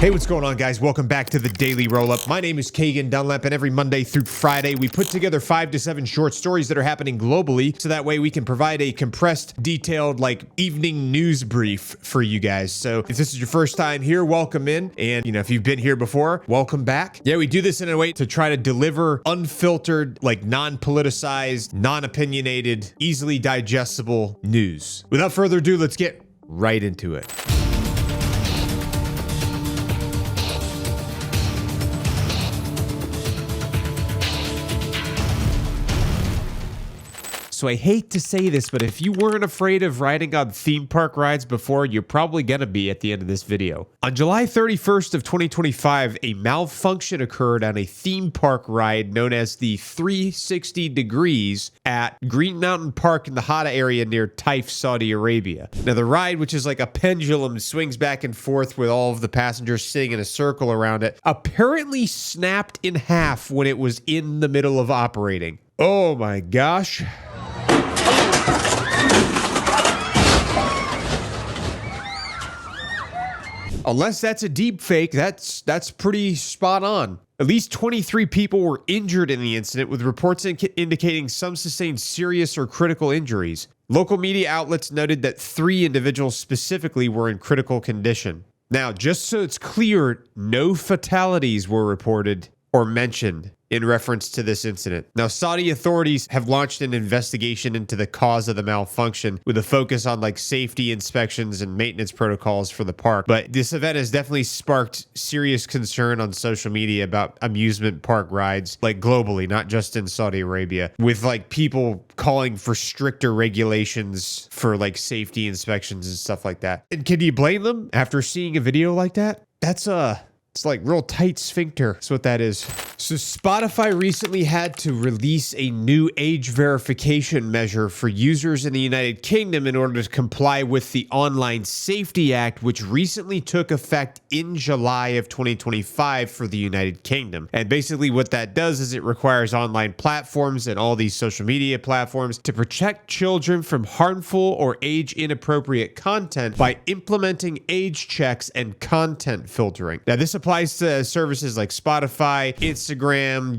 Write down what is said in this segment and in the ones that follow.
Hey, what's going on, guys? Welcome back to the Daily Rollup. My name is Kagan Dunlap, and every Monday through Friday, we put together 5 to 7 short stories that are happening globally, so that way we can provide a compressed, detailed, evening news brief for you guys. So if this is your first time here, welcome in. And, if you've been here before, welcome back. Yeah, we do this in a way to try to deliver unfiltered, non-politicized, non-opinionated, easily digestible news. Without further ado, let's get right into it. So I hate to say this, but if you weren't afraid of riding on theme park rides before, you're probably gonna be at the end of this video. On July 31st of 2025, a malfunction occurred on a theme park ride known as the 360 Degrees at Green Mountain Park in the Hada area near Taif, Saudi Arabia. Now the ride, which is like a pendulum, swings back and forth with all of the passengers sitting in a circle around it, apparently snapped in half when it was in the middle of operating. Oh my gosh. Unless that's a deep fake, that's pretty spot on. At least 23 people were injured in the incident, with reports indicating some sustained serious or critical injuries. Local media outlets noted that 3 individuals specifically were in critical condition. Now, just so it's clear, no fatalities were reported or mentioned in reference to this incident. Now, Saudi authorities have launched an investigation into the cause of the malfunction with a focus on safety inspections and maintenance protocols for the park. But this event has definitely sparked serious concern on social media about amusement park rides, globally, not just in Saudi Arabia, with people calling for stricter regulations for safety inspections and stuff like that. And can you blame them after seeing a video like that? It's real tight sphincter. That's what that is. So Spotify recently had to release a new age verification measure for users in the United Kingdom in order to comply with the Online Safety Act, which recently took effect in July of 2025 for the United Kingdom. And basically what that does is it requires online platforms and all these social media platforms to protect children from harmful or age inappropriate content by implementing age checks and content filtering. Now, this applies to services like Spotify, Instagram,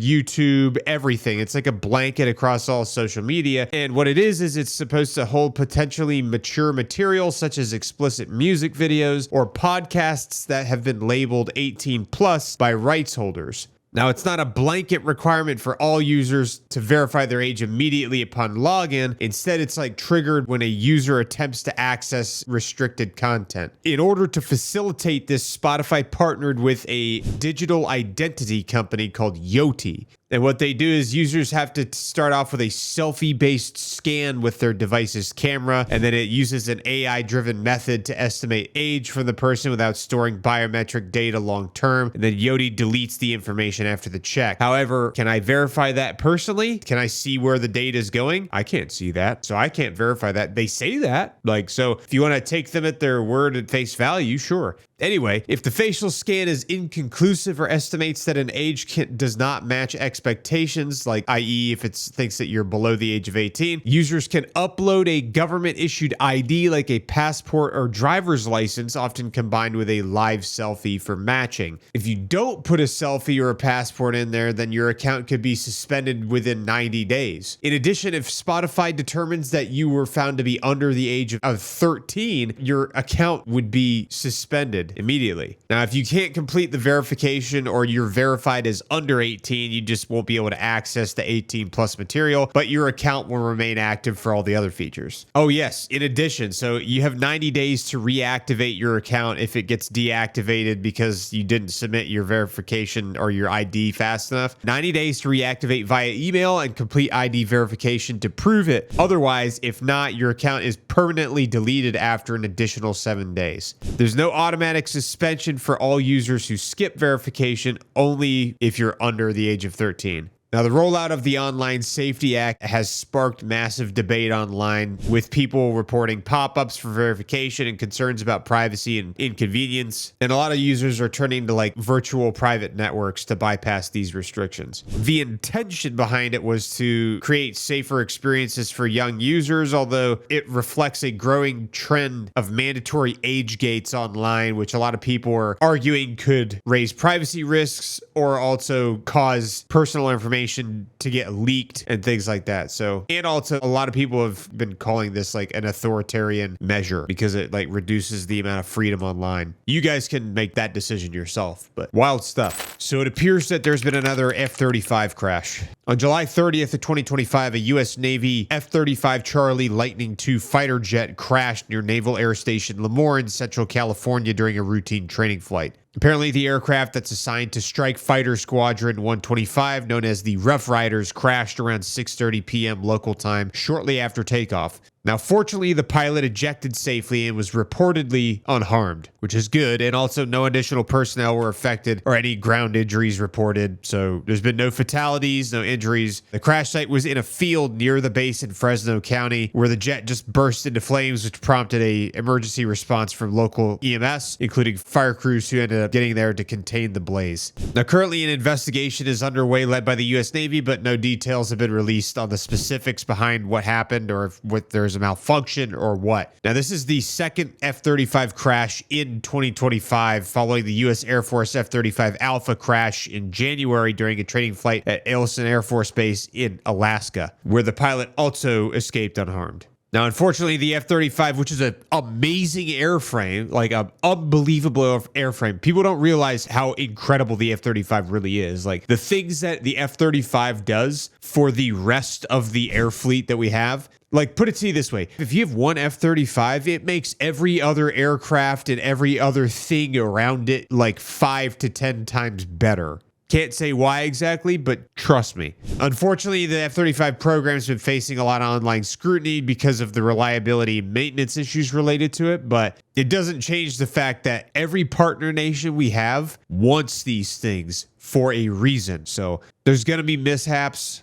YouTube, everything. It's like a blanket across all social media. And what it is it's supposed to hold potentially mature material such as explicit music videos or podcasts that have been labeled 18 plus by rights holders. Now, it's not a blanket requirement for all users to verify their age immediately upon login. Instead, it's triggered when a user attempts to access restricted content. In order to facilitate this, Spotify partnered with a digital identity company called Yoti. And what they do is users have to start off with a selfie-based scan with their device's camera, and then it uses an AI-driven method to estimate age from the person without storing biometric data long-term, and then Yoti deletes the information after the check. However, can I verify that personally? Can I see where the data is going? I can't see that, so I can't verify that. They say that. So if you want to take them at their word at face value, sure. Anyway, if the facial scan is inconclusive or estimates that an age does not match expectations, i.e. if it thinks that you're below the age of 18, users can upload a government-issued ID like a passport or driver's license, often combined with a live selfie for matching. If you don't put a selfie or a passport in there, then your account could be suspended within 90 days. In addition, if Spotify determines that you were found to be under the age of 13, your account would be suspended immediately. Now, if you can't complete the verification or you're verified as under 18, you just won't be able to access the 18 plus material, but your account will remain active for all the other features. Oh yes, in addition, so you have 90 days to reactivate your account if it gets deactivated because you didn't submit your verification or your ID fast enough. 90 days to reactivate via email and complete ID verification to prove it. Otherwise, if not, your account is permanently deleted after an additional 7 days. There's no automatic suspension for all users who skip verification, only if you're under the age of 13. Now, the rollout of the Online Safety Act has sparked massive debate online, with people reporting pop-ups for verification and concerns about privacy and inconvenience. And a lot of users are turning to like virtual private networks to bypass these restrictions. The intention behind it was to create safer experiences for young users, although it reflects a growing trend of mandatory age gates online, which a lot of people are arguing could raise privacy risks or also cause personal information to get leaked and things like that. So, and also a lot of people have been calling this like an authoritarian measure because it like reduces the amount of freedom online. You guys can make that decision yourself, but wild stuff. So it appears that there's been another F-35 crash. On July 30th of 2025, a U.S. Navy F-35 Charlie Lightning II fighter jet crashed near Naval Air Station Lemoore in Central California during a routine training flight. Apparently, the aircraft that's assigned to Strike Fighter Squadron 125, known as the Rough Riders, crashed around 6:30 p.m. local time shortly after takeoff. Now, fortunately, the pilot ejected safely and was reportedly unharmed, which is good, and also no additional personnel were affected or any ground injuries reported. So there's been no fatalities, no injuries. The crash site was in a field near the base in Fresno County, where the jet just burst into flames, which prompted an emergency response from local EMS, including fire crews who ended up getting there to contain the blaze. Now, currently an investigation is underway led by the U.S. Navy, but no details have been released on the specifics behind what happened or if there's a malfunction or what. Now, this is the second F-35 crash in 2025, following the U.S. Air Force F-35 Alpha crash in January during a training flight at Eielson Air Force Base in Alaska, where the pilot also escaped unharmed. Now, unfortunately, the F-35, which is an amazing airframe, like an unbelievable airframe, people don't realize how incredible the F-35 really is. Like, the things that the F-35 does for the rest of the air fleet that we have, like, put it to you this way. If you have one F-35, it makes every other aircraft and every other thing around it like 5 to 10 times better. Can't say why exactly, but trust me. Unfortunately, the F-35 program's been facing a lot of online scrutiny because of the reliability and maintenance issues related to it, but it doesn't change the fact that every partner nation we have wants these things for a reason. So there's going to be mishaps,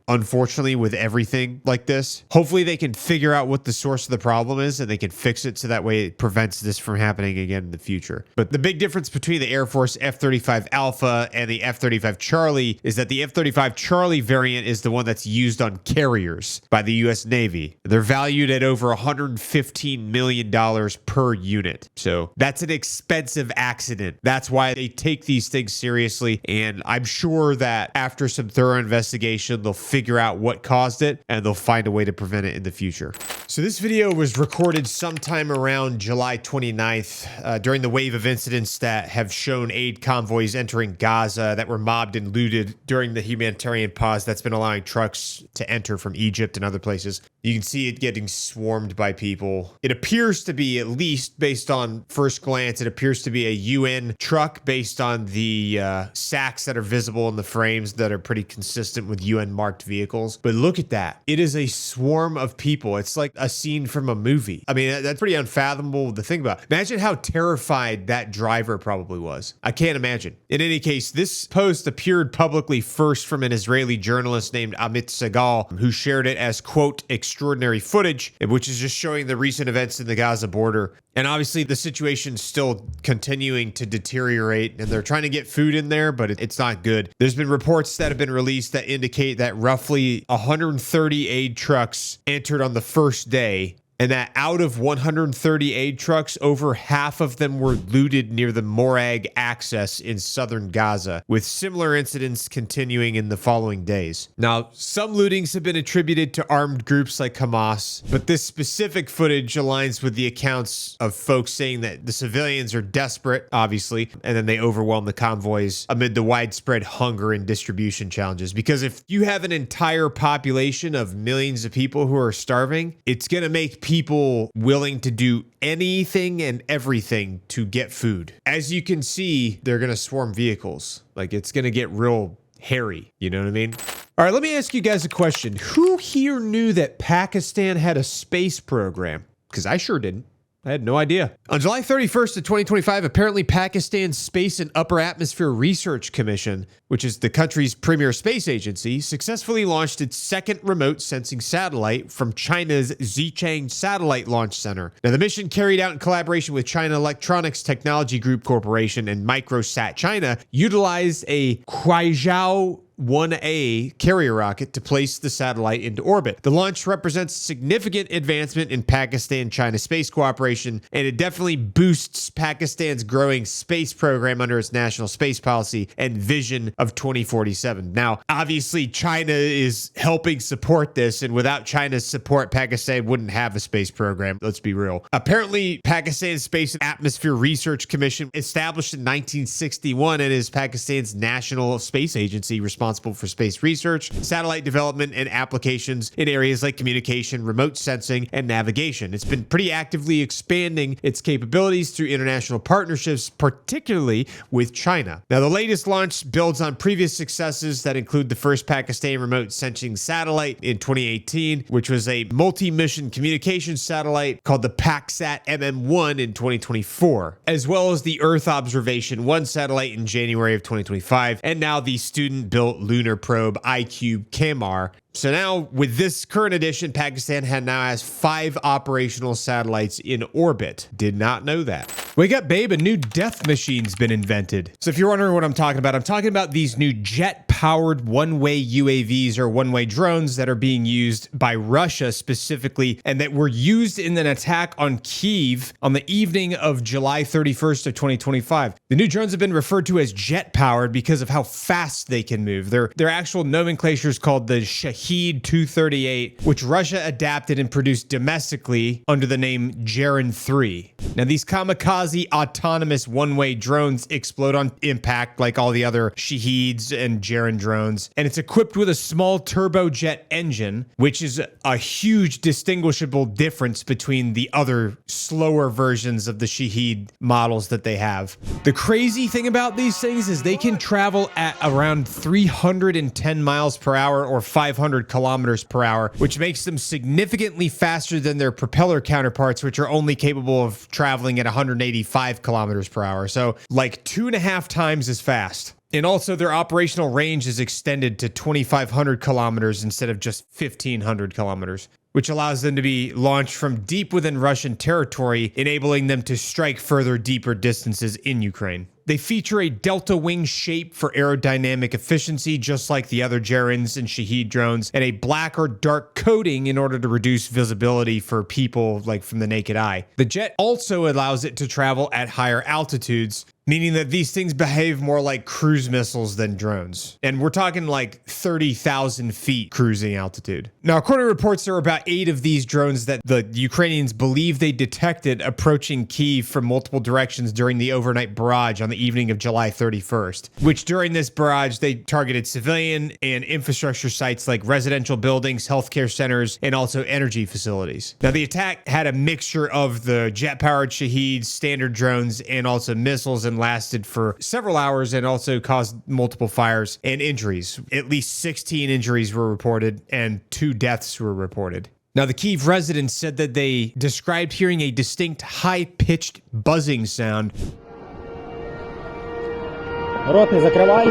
unfortunately, with everything like this. Hopefully they can figure out what the source of the problem is and they can fix it so that way it prevents this from happening again in the future. But the big difference between the Air Force F-35 Alpha and the F-35 Charlie is that the F-35 Charlie variant is the one that's used on carriers by the U.S. Navy. They're valued at over $115 million per unit. So that's an expensive accident. That's why they take these things seriously. And I'm sure that after some thorough investigation, they'll figure out what caused it and they'll find a way to prevent it in the future. So this video was recorded sometime around July 29th during the wave of incidents that have shown aid convoys entering Gaza that were mobbed and looted during the humanitarian pause that's been allowing trucks to enter from Egypt and other places. You can see it getting swarmed by people. It appears to be, at least based on first glance, it appears to be a UN truck based on the sacks that are visible in the frames that are pretty consistent with UN marked vehicles. But look at that. It is a swarm of people. It's like a scene from a movie. I mean, that's pretty unfathomable to think about. Imagine how terrified that driver probably was. I can't imagine. In any case, this post appeared publicly first from an Israeli journalist named Amit Segal, who shared it as, quote, extraordinary footage, which is just showing the recent events in the Gaza border. And obviously the situation's still continuing to deteriorate and they're trying to get food in there, but it's not good. There's been reports that have been released that indicate that roughly 130 aid trucks entered on the first day, and that out of 130 aid trucks, over half of them were looted near the Morag access in southern Gaza, with similar incidents continuing in the following days. Now, some lootings have been attributed to armed groups like Hamas, but this specific footage aligns with the accounts of folks saying that the civilians are desperate, obviously, and then they overwhelm the convoys amid the widespread hunger and distribution challenges. Because if you have an entire population of millions of people who are starving, it's going to make people willing to do anything and everything to get food. As you can see, they're going to swarm vehicles. Like, it's going to get real hairy. You know what I mean? All right, let me ask you guys a question. Who here knew that Pakistan had a space program? Because I sure didn't. I had no idea. On July 31st of 2025, apparently Pakistan's Space and Upper Atmosphere Research Commission, which is the country's premier space agency, successfully launched its second remote sensing satellite from China's Xichang Satellite Launch Center. Now, the mission, carried out in collaboration with China Electronics Technology Group Corporation and Microsat China, utilized a Kuaizhou 1A carrier rocket to place the satellite into orbit. The launch represents significant advancement in Pakistan-China space cooperation, and it definitely boosts Pakistan's growing space program under its national space policy and vision of 2047. Now, obviously, China is helping support this, and without China's support, Pakistan wouldn't have a space program. Let's be real. Apparently, Pakistan's Space and Atmosphere Research Commission, established in 1961, and is Pakistan's national space agency responsible for space research, satellite development, and applications in areas like communication, remote sensing, and navigation. It's been pretty actively expanding its capabilities through international partnerships, particularly with China. Now, the latest launch builds on previous successes that include the first Pakistan remote sensing satellite in 2018, which was a multi-mission communications satellite called the PakSat MM-1 in 2024, as well as the Earth Observation 1 satellite in January of 2025, and now the student-built lunar probe iCube CAMAR. So now, with this current edition, Pakistan now has 5 operational satellites in orbit. Did not know that. Wake up, babe, a new death machine's been invented. So if you're wondering what I'm talking about these new jet-powered one-way UAVs or one-way drones that are being used by Russia specifically, and that were used in an attack on Kyiv on the evening of July 31st of 2025. The new drones have been referred to as jet-powered because of how fast they can move. Their actual nomenclature is called the Shahed 238, which Russia adapted and produced domestically under the name Gerin 3. Now, these kamikaze autonomous one-way drones explode on impact like all the other Shaheds and Gerin drones, and it's equipped with a small turbojet engine, which is a huge distinguishable difference between the other slower versions of the Shahed models that they have. The crazy thing about these things is they can travel at around 310 miles per hour or 500 kilometers per hour, which makes them significantly faster than their propeller counterparts, which are only capable of traveling at 185 kilometers per hour. So like 2.5 times as fast. And also their operational range is extended to 2,500 kilometers instead of just 1,500 kilometers, which allows them to be launched from deep within Russian territory, enabling them to strike further, deeper distances in Ukraine. They feature a delta wing shape for aerodynamic efficiency, just like the other Gerins and Shahed drones, and a black or dark coating in order to reduce visibility for people like from the naked eye. The jet also allows it to travel at higher altitudes, meaning that these things behave more like cruise missiles than drones. And we're talking like 30,000 feet cruising altitude. Now, according to reports, there are about 8 of these drones that the Ukrainians believe they detected approaching Kyiv from multiple directions during the overnight barrage on the evening of July 31st, which during this barrage, they targeted civilian and infrastructure sites like residential buildings, healthcare centers, and also energy facilities. Now, the attack had a mixture of the jet-powered Shaheds, standard drones, and also missiles, and lasted for several hours and also caused multiple fires and injuries. At least 16 injuries were reported and 2 deaths were reported. Now, the Kyiv residents said that they described hearing a distinct high-pitched buzzing sound. Рот не закрывай.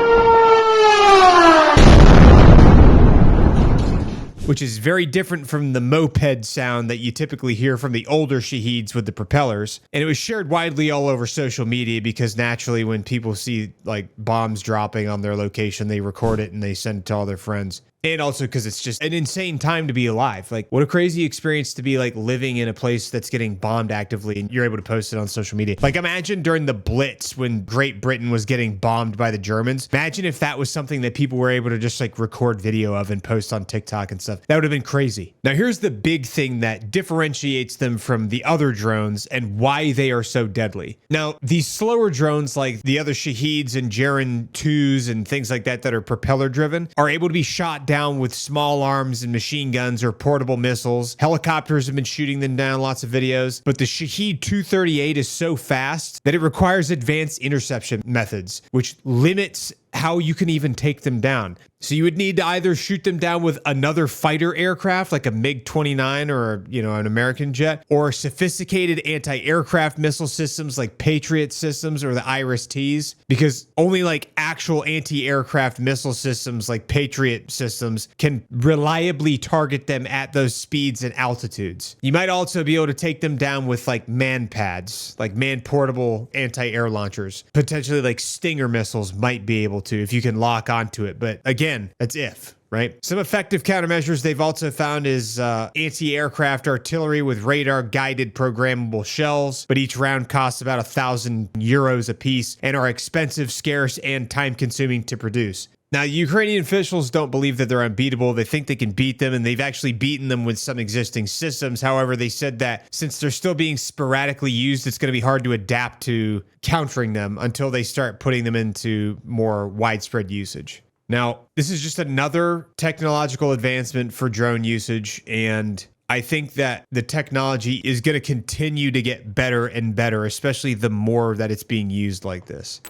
Which is very different from the moped sound that you typically hear from the older Shaheds with the propellers. And it was shared widely all over social media because naturally when people see like bombs dropping on their location, they record it and they send it to all their friends. And also because it's just an insane time to be alive. Like, what a crazy experience to be like living in a place that's getting bombed actively and you're able to post it on social media. Like, imagine during the Blitz when Great Britain was getting bombed by the Germans. Imagine if that was something that people were able to just like record video of and post on TikTok and stuff. That would have been crazy. Now, here's the big thing that differentiates them from the other drones and why they are so deadly. Now, these slower drones like the other Shaheds and Gerin 2s and things like that are propeller driven are able to be shot down with small arms and machine guns or portable missiles. Helicopters have been shooting them down, lots of videos. But the Shahed 238 is so fast that it requires advanced interception methods, which limits how you can even take them down. So you would need to either shoot them down with another fighter aircraft like a MiG-29 or, an American jet, or sophisticated anti-aircraft missile systems like Patriot systems or the IRIS-Ts, because only like actual anti-aircraft missile systems like Patriot systems can reliably target them at those speeds and altitudes. You might also be able to take them down with like man-pads, like man-portable anti-air launchers. Potentially like Stinger missiles might be able to if you can lock onto it. But again, that's if, right? Some effective countermeasures they've also found is anti-aircraft artillery with radar-guided programmable shells, but each round costs about €1,000 a piece and are expensive, scarce, and time-consuming to produce. Now, Ukrainian officials don't believe that they're unbeatable. They think they can beat them, and they've actually beaten them with some existing systems. However, they said that since they're still being sporadically used, it's going to be hard to adapt to countering them until they start putting them into more widespread usage. Now, this is just another technological advancement for drone usage, and I think that the technology is going to continue to get better and better, especially the more that it's being used like this.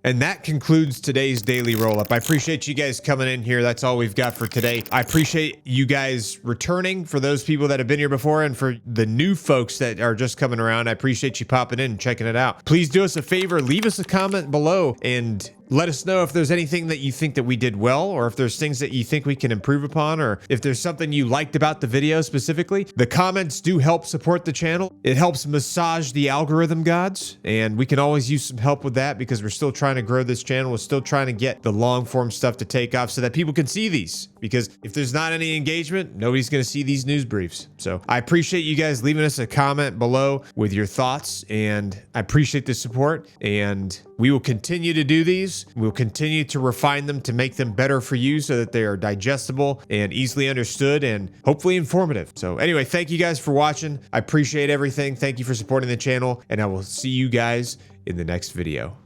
And that concludes today's daily roll-up. I appreciate you guys coming in here. That's all we've got for today. I appreciate you guys returning, for those people that have been here before, and for the new folks that are just coming around. I appreciate you popping in and checking it out. Please do us a favor, leave us a comment below and let us know if there's anything that you think that we did well, or if there's things that you think we can improve upon, or if there's something you liked about the video specifically. The comments do help support the channel. It helps massage the algorithm gods, and we can always use some help with that because we're still trying to grow this channel. We're still trying to get the long form stuff to take off so that people can see these, because if there's not any engagement, nobody's going to see these news briefs. So I appreciate you guys leaving us a comment below with your thoughts, and I appreciate the support, and we will continue to do these. We'll continue to refine them to make them better for you so that they are digestible and easily understood and hopefully informative. So anyway, thank you guys for watching. I appreciate everything. Thank you for supporting the channel, and I will see you guys in the next video.